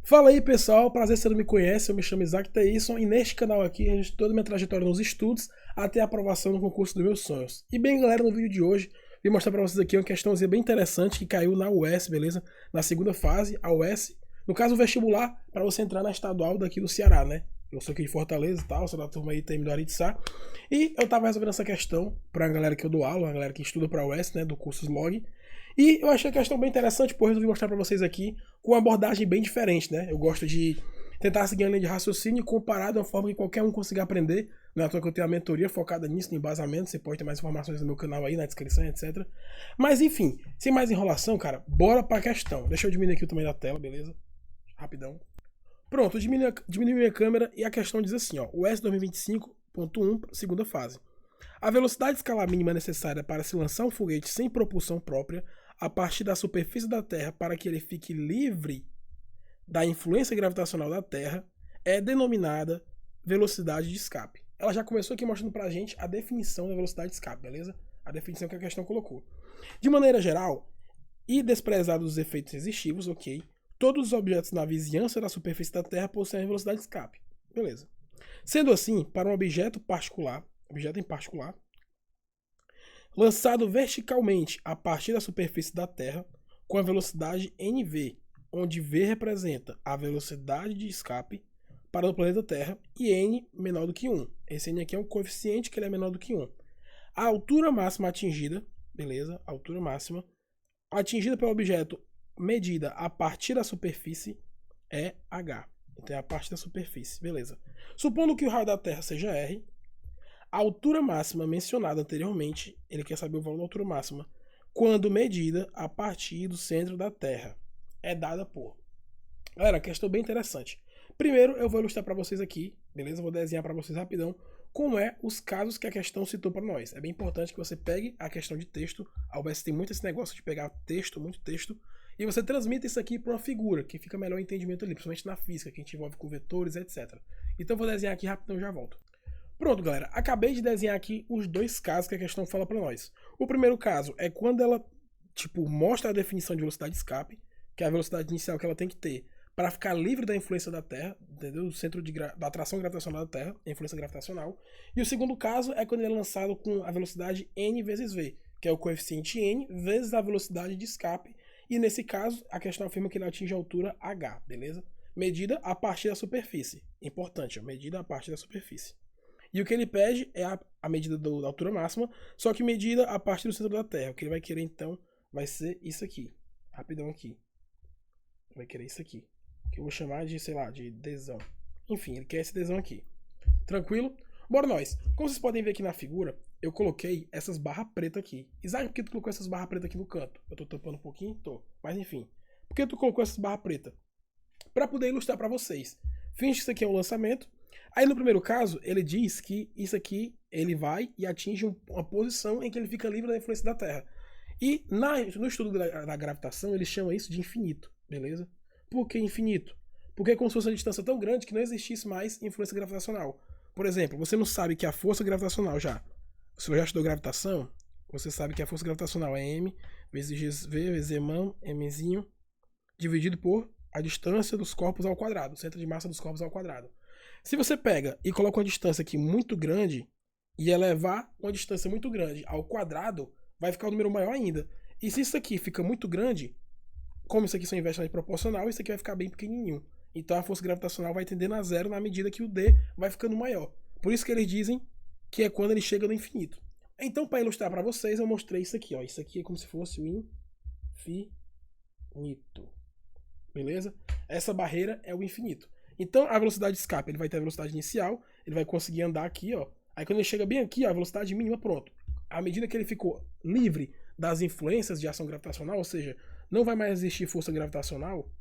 Fala aí pessoal, prazer se você não me conhece, eu me chamo Isaac Teisson e neste canal aqui eu registro toda a minha trajetória nos estudos até a aprovação no concurso dos meus sonhos. E bem galera, no vídeo de hoje vim mostrar pra vocês aqui uma questãozinha bem interessante que caiu na UES, beleza? Na segunda fase, a UES, no caso o vestibular, para você entrar na estadual daqui do Ceará, né? Eu sou aqui de Fortaleza e tal, sou da turma aí, terminou a Aritsá. E eu tava resolvendo essa questão pra galera que eu dou aula, a galera que estuda pra UES, né, do curso Log. E eu achei a questão bem interessante, por resolvi mostrar pra vocês aqui com uma abordagem bem diferente, né? Eu gosto de tentar seguir a linha de raciocínio comparado de uma forma que qualquer um consiga aprender. Não é à toa que eu tenho a mentoria focada nisso, no embasamento. Você pode ter mais informações no meu canal aí, na descrição, etc. Mas enfim, sem mais enrolação, cara, bora pra questão. Deixa eu diminuir aqui o tamanho da tela, beleza? Rapidão. Pronto, diminui minha câmera e a questão diz assim, ó. O S2025.1, segunda fase. A velocidade de escala mínima necessária para se lançar um foguete sem propulsão própria a partir da superfície da Terra para que ele fique livre da influência gravitacional da Terra é denominada velocidade de escape. Ela já começou aqui mostrando pra gente a definição da velocidade de escape, beleza? A definição que a questão colocou. De maneira geral, e desprezados os efeitos resistivos, ok, todos os objetos na vizinhança da superfície da Terra possuem velocidade de escape. Beleza. Sendo assim, para um objeto em particular, lançado verticalmente a partir da superfície da Terra, com a velocidade nv, onde v representa a velocidade de escape para o planeta Terra e n menor do que 1. Esse n aqui é um coeficiente que ele é menor do que 1. A altura máxima atingida, beleza? A altura máxima atingida pelo objeto medida a partir da superfície é h. Então é a parte da superfície, beleza. Supondo que o raio da Terra seja r, a altura máxima mencionada anteriormente, ele quer saber o valor da altura máxima, quando medida a partir do centro da Terra, é dada por... Galera, questão bem interessante. Primeiro eu vou ilustrar para vocês aqui, beleza? Vou desenhar para vocês rapidão como é os casos que a questão citou para nós. É bem importante que você pegue a questão de texto, a UBS tem muito esse negócio de pegar texto, muito texto, e você transmita isso aqui para uma figura, que fica melhor o entendimento ali, principalmente na física, que a gente envolve com vetores, etc. Então eu vou desenhar aqui rapidão e já volto. Pronto, galera. Acabei de desenhar aqui os dois casos que a questão fala para nós. O primeiro caso é quando ela, mostra a definição de velocidade de escape, que é a velocidade inicial que ela tem que ter para ficar livre da influência da Terra, entendeu? Do centro da atração gravitacional da Terra, a influência gravitacional. E o segundo caso é quando ele é lançado com a velocidade n vezes v, que é o coeficiente n vezes a velocidade de escape. E nesse caso, a questão afirma que ele atinge a altura h, beleza? Medida a partir da superfície. Importante, ó, medida a partir da superfície. E o que ele pede é a medida da altura máxima, só que medida a partir do centro da Terra. O que ele vai querer, então, vai ser isso aqui. Rapidão aqui. Vai querer isso aqui. Que eu vou chamar de, sei lá, de Dzão. Enfim, ele quer esse Dzão aqui. Tranquilo? Bora nós. Como vocês podem ver aqui na figura, eu coloquei essas barras pretas aqui. Isaac, por que tu colocou essas barras pretas aqui no canto? Eu tô tampando um pouquinho? Tô. Mas enfim. Por que tu colocou essas barras pretas? Para poder ilustrar para vocês. Finge que isso aqui é um lançamento. Aí no primeiro caso, ele diz que isso aqui, ele vai e atinge uma posição em que ele fica livre da influência da Terra. E no estudo da gravitação, ele chama isso de infinito, beleza? Por que infinito? Porque é como se fosse uma distância tão grande que não existisse mais influência gravitacional. Por exemplo, você não sabe que a força gravitacional se você já estudou gravitação, você sabe que a força gravitacional é m vezes v vezes mzinho, dividido por a distância dos corpos ao quadrado, o centro de massa dos corpos ao quadrado. Se você pega e coloca uma distância aqui muito grande e elevar uma distância muito grande ao quadrado, vai ficar um número maior ainda. E se isso aqui fica muito grande, como isso aqui são inversamente proporcional, isso aqui vai ficar bem pequenininho. Então a força gravitacional vai tendendo a zero na medida que o D vai ficando maior. Por isso que eles dizem que é quando ele chega no infinito. Então, para ilustrar para vocês, eu mostrei isso aqui. Ó. Isso aqui é como se fosse o infinito. Beleza? Essa barreira é o infinito. Então, a velocidade de escape, ele vai ter a velocidade inicial, ele vai conseguir andar aqui, ó. Aí quando ele chega bem aqui, ó, a velocidade mínima, pronto. À medida que ele ficou livre das influências de ação gravitacional, ou seja, não vai mais existir força gravitacional,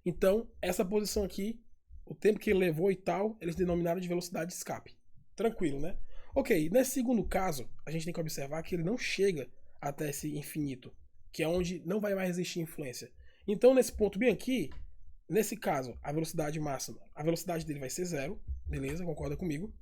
então, essa posição aqui, o tempo que ele levou e tal, eles denominaram de velocidade de escape. Tranquilo, né? Ok, nesse segundo caso, a gente tem que observar que ele não chega até esse infinito, que é onde não vai mais existir influência. Então, nesse ponto bem aqui, nesse caso, a velocidade máxima, a velocidade dele vai ser zero, beleza? Concorda comigo?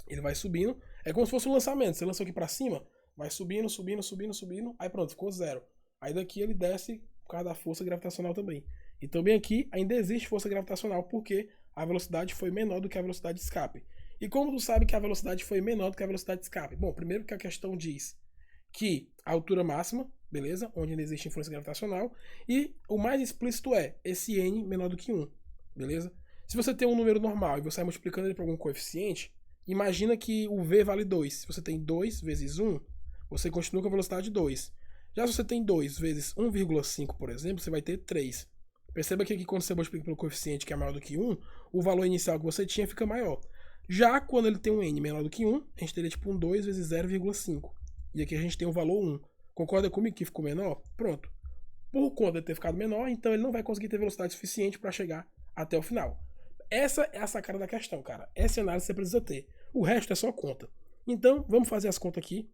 Ele vai subindo, é como se fosse um lançamento. Você lançou aqui pra cima, vai subindo, subindo, subindo, subindo, aí pronto, ficou zero. Aí daqui ele desce por causa da força gravitacional também. Então, bem aqui, ainda existe força gravitacional porque a velocidade foi menor do que a velocidade de escape. E como tu sabe que a velocidade foi menor do que a velocidade de escape? Bom, primeiro que a questão diz que a altura máxima, beleza? Onde não existe influência gravitacional. E o mais explícito é esse n menor do que 1, beleza? Se você tem um número normal e você vai multiplicando ele por algum coeficiente, imagina que o v vale 2. Se você tem 2 vezes 1, você continua com a velocidade 2. Já se você tem 2 vezes 1,5, por exemplo, você vai ter 3. Perceba que aqui quando você multiplica pelo coeficiente que é maior do que 1, o valor inicial que você tinha fica maior. Já quando ele tem um n menor do que 1, a gente teria tipo um 2 vezes 0,5. E aqui a gente tem o valor 1. Concorda comigo que ficou menor? Pronto. Por conta de ter ficado menor, então ele não vai conseguir ter velocidade suficiente para chegar até o final. Essa é a sacada da questão, cara. Essa análise você precisa ter. O resto é só conta. Então, vamos fazer as contas aqui.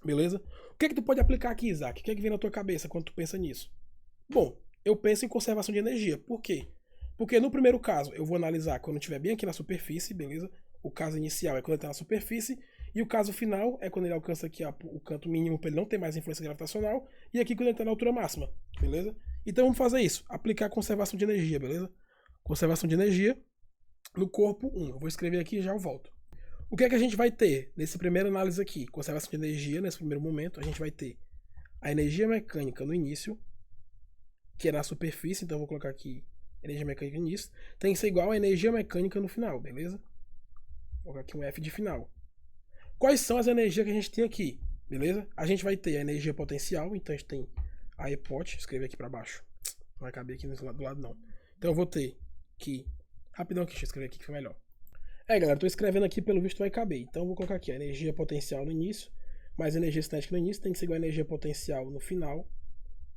Beleza? O que é que tu pode aplicar aqui, Isaac? O que é que vem na tua cabeça quando tu pensa nisso? Bom, eu penso em conservação de energia. Por quê? Porque no primeiro caso, eu vou analisar quando estiver bem aqui na superfície, beleza? O caso inicial é quando ele está na superfície. E o caso final é quando ele alcança aqui o canto mínimo para ele não ter mais influência gravitacional. E aqui quando ele está na altura máxima, beleza? Então vamos fazer isso. Aplicar conservação de energia, beleza? Conservação de energia no corpo 1. Eu vou escrever aqui e já eu volto. O que é que a gente vai ter nesse primeiro análise aqui? Conservação de energia, nesse primeiro momento, a gente vai ter a energia mecânica no início, que é na superfície, então eu vou colocar aqui energia mecânica no início, tem que ser igual a energia mecânica no final, beleza? Vou colocar aqui um F de final. Quais são as energias que a gente tem aqui, beleza? A gente vai ter a energia potencial, então a gente tem a EPOT, escrever aqui para baixo, não vai caber aqui do lado não. Então eu vou ter que, rapidão aqui, deixa eu escrever aqui que foi melhor. Galera, tô escrevendo aqui, pelo visto vai caber. Então eu vou colocar aqui a energia potencial no início, mais a energia cinética no início, tem que ser igual a energia potencial no final,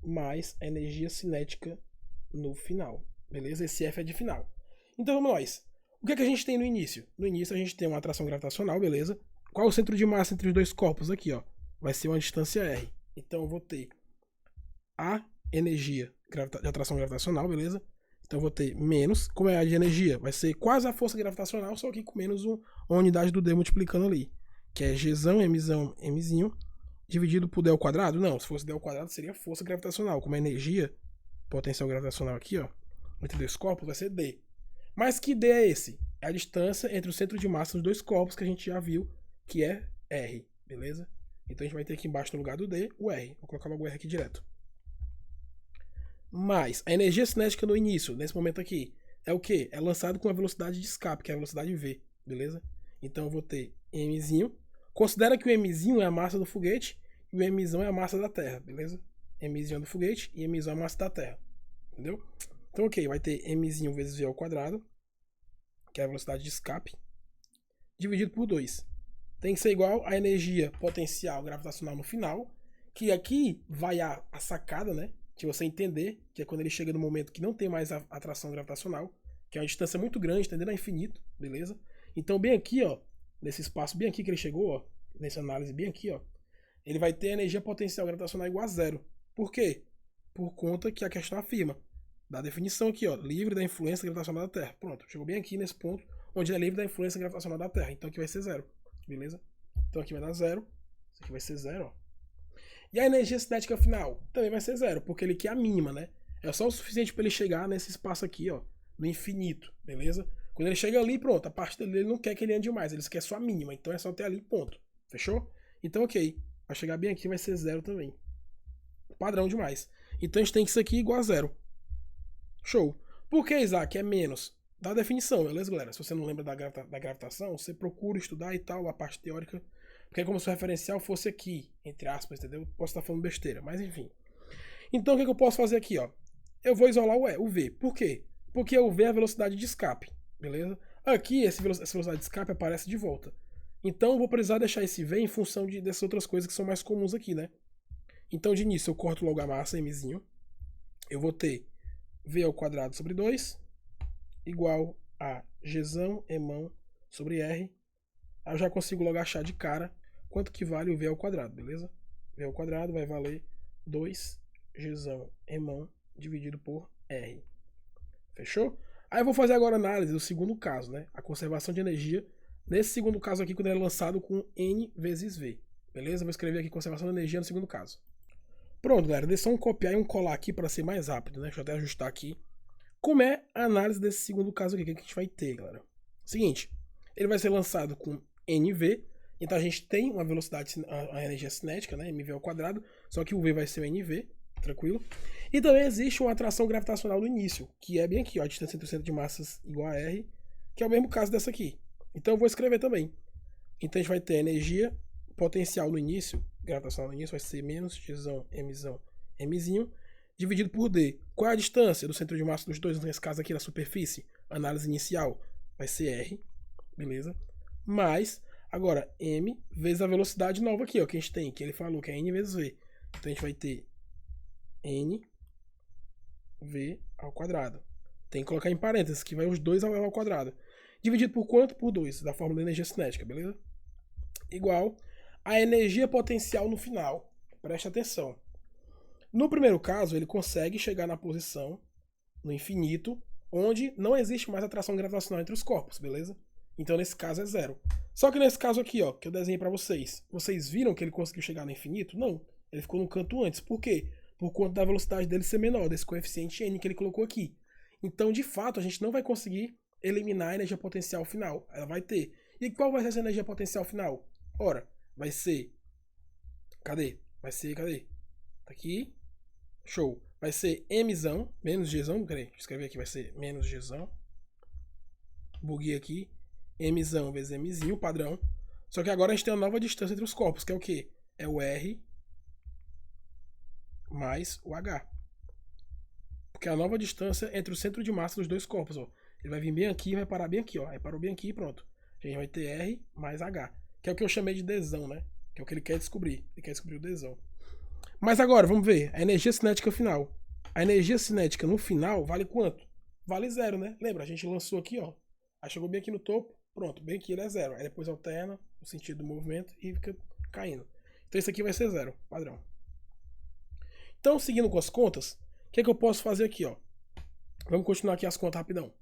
mais a energia cinética no final. Beleza? Esse F é de final. Então vamos nós. O que é que a gente tem no início? No início a gente tem uma atração gravitacional, beleza? Qual é o centro de massa entre os dois corpos aqui, ó? Vai ser uma distância R. Então eu vou ter a energia de atração gravitacional, beleza? Então eu vou ter menos, como é a de energia, vai ser quase a força gravitacional, só que com menos uma unidade do D multiplicando ali. Que é Gzão, Mzão, Mzinho, dividido por D ao quadrado? Não, se fosse D ao quadrado seria força gravitacional. Como é energia, potencial gravitacional aqui, ó, entre dois corpos, vai ser D. Mas que D é esse? É a distância entre o centro de massa dos dois corpos que a gente já viu, que é R, beleza? Então a gente vai ter aqui embaixo no lugar do D, o R. Vou colocar logo o R aqui direto. Mas a energia cinética no início, nesse momento aqui, é o que? É lançado com a velocidade de escape, que é a velocidade V, beleza? Então eu vou ter Mzinho. Considera que o Mzinho é a massa do foguete e o Mzão é a massa da Terra, beleza? Mzinho é do foguete e Mzão é a massa da Terra, entendeu? Então ok, vai ter Mzinho vezes V ao quadrado, que é a velocidade de escape, dividido por 2. Tem que ser igual a energia potencial gravitacional no final, que aqui vai a sacada, né? Que você entender, que é quando ele chega no momento que não tem mais a atração gravitacional, que é uma distância muito grande, tendendo a infinito, beleza? Então bem aqui, ó, nesse espaço bem aqui que ele chegou, ó, nessa análise bem aqui, ó, ele vai ter a energia potencial gravitacional igual a zero. Por quê? Por conta que a questão afirma, da definição aqui, ó, livre da influência gravitacional da Terra. Pronto, chegou bem aqui nesse ponto, onde é livre da influência gravitacional da Terra. Então aqui vai ser zero, beleza? Então aqui vai dar zero, isso aqui vai ser zero, ó. E a energia cinética final também vai ser zero, porque ele quer a mínima, né? É só o suficiente para ele chegar nesse espaço aqui, ó, no infinito, beleza? Quando ele chega ali, pronto, a parte dele não quer que ele ande mais, ele quer só a mínima, então é só ter ali, ponto. Fechou? Então, ok. Vai chegar bem aqui, vai ser zero também. Padrão demais. Então a gente tem que isso aqui igual a zero. Show. Por que, Isaac? É menos. Da definição, beleza, galera? Se você não lembra da gravitação, você procura estudar e tal, a parte teórica. Porque é como se o referencial fosse aqui, entre aspas, entendeu? Posso estar falando besteira, mas enfim. Então o que eu posso fazer aqui, ó? Eu vou isolar o V. Por quê? Porque o V é a velocidade de escape, beleza? Aqui, essa velocidade de escape aparece de volta. Então eu vou precisar deixar esse V em função dessas outras coisas que são mais comuns aqui, né? Então de início eu corto logo a massa, Mzinho. Eu vou ter V ao quadrado sobre 2 igual a Gzão, Emão sobre R. Aí eu já consigo logo achar de cara quanto que vale o V ao quadrado, beleza? V ao quadrado vai valer 2 Gzão Emão dividido por R. Fechou? Aí eu vou fazer agora a análise do segundo caso, né? A conservação de energia. Nesse segundo caso aqui, quando ele é lançado com N vezes V. Beleza? Vou escrever aqui conservação de energia no segundo caso. Pronto, galera. Deixa eu só copiar e colar aqui para ser mais rápido, né? Deixa eu até ajustar aqui. Como é a análise desse segundo caso aqui? O que a gente vai ter, galera? Seguinte, ele vai ser lançado com NV, então a gente tem uma velocidade, a energia cinética, né, mv ao quadrado, só que o V vai ser o NV, tranquilo? E também existe uma atração gravitacional no início, que é bem aqui, ó, a distância entre o centro de massas igual a R, que é o mesmo caso dessa aqui. Então eu vou escrever também. Então a gente vai ter energia potencial no início, gravitacional no início, vai ser menos Gzão, Mzão, Mzinho, dividido por D. Qual é a distância do centro de massa dos dois, nesse caso aqui da superfície? Análise inicial vai ser R, beleza? Mais, agora, M vezes a velocidade nova aqui, ó, que a gente tem, que ele falou que é N vezes V. Então a gente vai ter N V ao quadrado. Tem que colocar em parênteses, que vai os dois ao quadrado. Dividido por quanto? Por 2, da fórmula da energia cinética, beleza? Igual a energia potencial no final. Preste atenção. No primeiro caso, ele consegue chegar na posição, no infinito, onde não existe mais atração gravitacional entre os corpos, beleza? Então, nesse caso, é zero. Só que nesse caso aqui, ó, que eu desenhei pra vocês, vocês viram que ele conseguiu chegar no infinito? Não. Ele ficou no canto antes. Por quê? Por conta da velocidade dele ser menor, desse coeficiente n que ele colocou aqui. Então, de fato, a gente não vai conseguir eliminar a energia potencial final. Ela vai ter. E qual vai ser essa energia potencial final? Ora, vai ser... Cadê? Vai ser, cadê? Tá aqui. Show. Vai ser Mzão, menos Gzão. Peraí, deixa eu escrever aqui. Vai ser menos Gzão. Buguei aqui. Mzão vezes Mzinho, padrão. Só que agora a gente tem uma nova distância entre os corpos, que é o quê? É o R mais o H. Porque é a nova distância entre o centro de massa dos dois corpos, ó. Ele vai vir bem aqui e vai parar bem aqui, ó. Aí parou bem aqui e pronto. A gente vai ter R mais H. Que é o que eu chamei de Dzão, né? Que é o que ele quer descobrir. Ele quer descobrir o Dzão. Mas agora, vamos ver. A energia cinética final. A energia cinética no final vale quanto? Vale zero, né? Lembra? A gente lançou aqui, ó. Aí chegou bem aqui no topo. Pronto, bem aqui ele é zero. Aí depois alterna o sentido do movimento e fica caindo. Então isso aqui vai ser zero, padrão. Então, seguindo com as contas, o que eu posso fazer aqui, ó? Vamos continuar aqui as contas rapidão.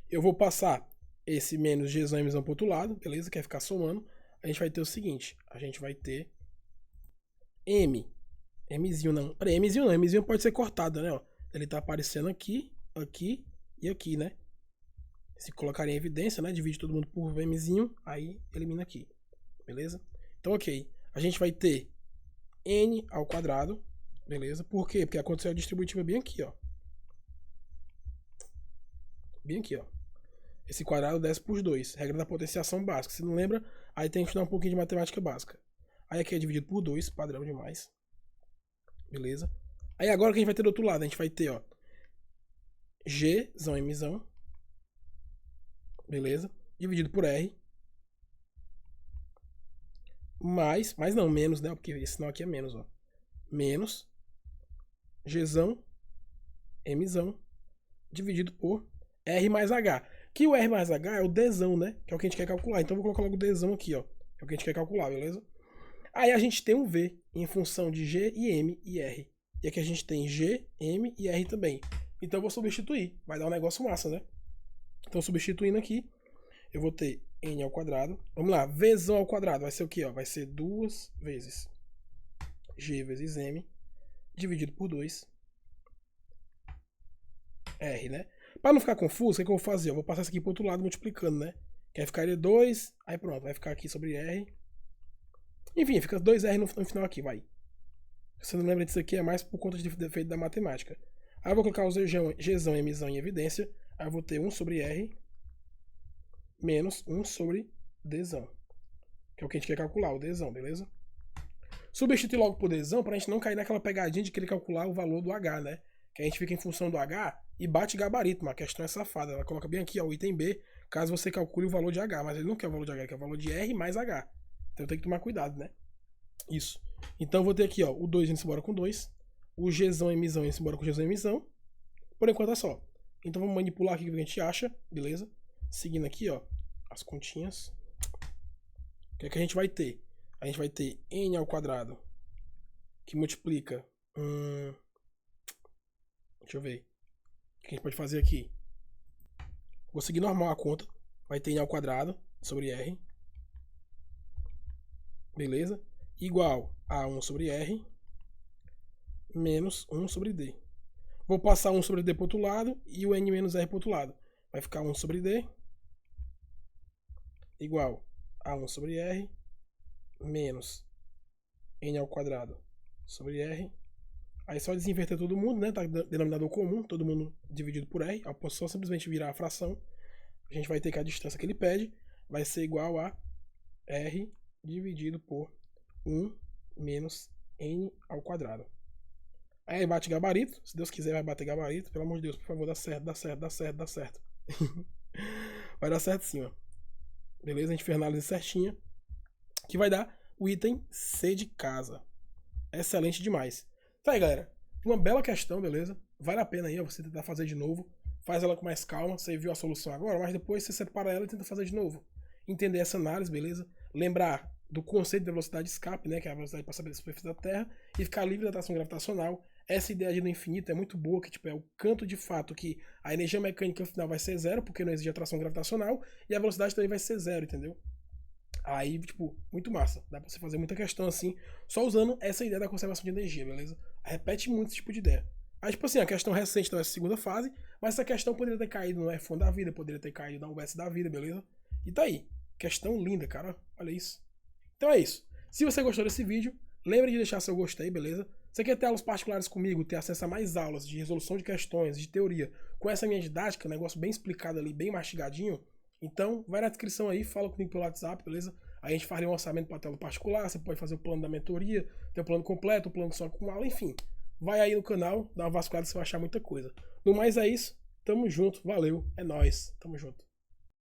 Eu vou passar esse menos Gzão e Mzão pro outro lado, beleza? Quer ficar somando. A gente vai ter o seguinte. A gente vai ter Mzinho não. Peraí, Mzinho não. Mzinho pode ser cortado, né? Ó. Ele tá aparecendo aqui, aqui e aqui, né? Se colocar em evidência, né? Divide todo mundo por Mzinho, aí elimina aqui. Beleza? Então, ok. A gente vai ter N ao quadrado. Beleza? Por quê? Porque aconteceu a distributiva bem aqui, ó. Bem aqui, ó. Esse quadrado desce por 2. Regra da potenciação básica. Se não lembra, aí tem que estudar um pouquinho de matemática básica. Aí aqui é dividido por 2, padrão demais. Beleza? Aí agora o que a gente vai ter do outro lado? A gente vai ter, ó, Gzão e Mzão. Beleza? Dividido por R. Mais não, menos, né? Porque esse sinal aqui é menos, ó. Menos Gzão, Mzão, dividido por R mais H. Que o R mais H é o Dzão, né? Que é o que a gente quer calcular. Então eu vou colocar logo o Dzão aqui, ó. É o que a gente quer calcular, beleza? Aí a gente tem um V em função de G e M e R. E aqui a gente tem G, M e R também. Então eu vou substituir. Vai dar um negócio massa, né? Então substituindo aqui, eu vou ter N ao quadrado. Vamos lá, Vzão ao quadrado vai ser o quê? Ó? Vai ser 2 vezes G vezes M dividido por 2 R, né? Para não ficar confuso, o que eu vou fazer? Eu vou passar isso aqui pro outro lado multiplicando, né? Que aí ficaria 2, aí pronto, vai ficar aqui sobre R. Enfim, fica 2R no final aqui, vai. Se você não lembra disso aqui, é mais por conta de defeito da matemática. Aí eu vou colocar os Gzão e Mzão em evidência. Aí eu vou ter 1 sobre R menos 1 sobre Dzão. Que é o que a gente quer calcular, o Dzão, beleza? Substituir logo por Dzão pra gente não cair naquela pegadinha de querer calcular o valor do H, né? Que a gente fica em função do H e bate gabarito, mas a questão é safada. Ela coloca bem aqui, ó, o item B, caso você calcule o valor de H. Mas ele não quer o valor de H, ele quer o valor de R mais H. Então tem que tomar cuidado, né? Isso. Então eu vou ter aqui, ó, o 2 indo embora com 2. O Gzão e Mzão indo embora com Gzão e Mzão. Por enquanto é só. Então vamos manipular aqui o que a gente acha, beleza? Seguindo aqui, ó, as continhas. O que é que a gente vai ter? A gente vai ter N ao quadrado, que multiplica... Deixa eu ver. O que a gente pode fazer aqui? Vou seguir normal a conta. Vai ter N ao quadrado sobre R. Beleza? Igual a 1 sobre R menos 1 sobre D. Vou passar 1 sobre D pro outro lado e o N menos R pro outro lado. Vai ficar 1 sobre D igual a 1 sobre R menos N ao quadrado sobre R. Aí só desinverter todo mundo, né? Tá denominador comum, todo mundo dividido por R. Eu posso só simplesmente virar a fração. A gente vai ter que a distância que ele pede vai ser igual a R dividido por 1 menos N ao quadrado. Aí bate gabarito. Se Deus quiser, vai bater gabarito. Pelo amor de Deus, por favor, dá certo, dá certo, dá certo, dá certo. Vai dar certo sim, ó. Beleza? A gente fez a análise certinha. Que vai dar o item C de casa. Excelente demais. Tá aí, galera. Uma bela questão, beleza? Vale a pena aí, ó, você tentar fazer de novo. Faz ela com mais calma. Você viu a solução agora, mas depois você separa ela e tenta fazer de novo. Entender essa análise, beleza? Lembrar do conceito de velocidade de escape, né? Que é a velocidade para saber da superfície da Terra. E ficar livre da atração gravitacional. Essa ideia de no infinito é muito boa, que tipo, é o canto de fato que a energia mecânica no final vai ser zero, porque não existe atração gravitacional, e a velocidade também vai ser zero, entendeu? Aí, tipo, muito massa. Dá pra você fazer muita questão assim, só usando essa ideia da conservação de energia, beleza? Repete muito esse tipo de ideia. Aí, tipo assim, a questão recente da segunda fase, mas essa questão poderia ter caído no F1 da vida, poderia ter caído na UBS da vida, beleza? E tá aí. Questão linda, cara. Olha isso. Então é isso. Se você gostou desse vídeo, lembre de deixar seu gostei, beleza? Você quer ter aulas particulares comigo, ter acesso a mais aulas de resolução de questões, de teoria, com essa minha didática, um negócio bem explicado ali, bem mastigadinho? Então, vai na descrição aí, fala comigo pelo WhatsApp, beleza? Aí a gente faria um orçamento para tela particular, você pode fazer o plano da mentoria, tem o plano completo, o plano só com aula, enfim. Vai aí no canal, dá uma vasculhada, você vai achar muita coisa. No mais é isso, tamo junto, valeu, é nóis, tamo junto.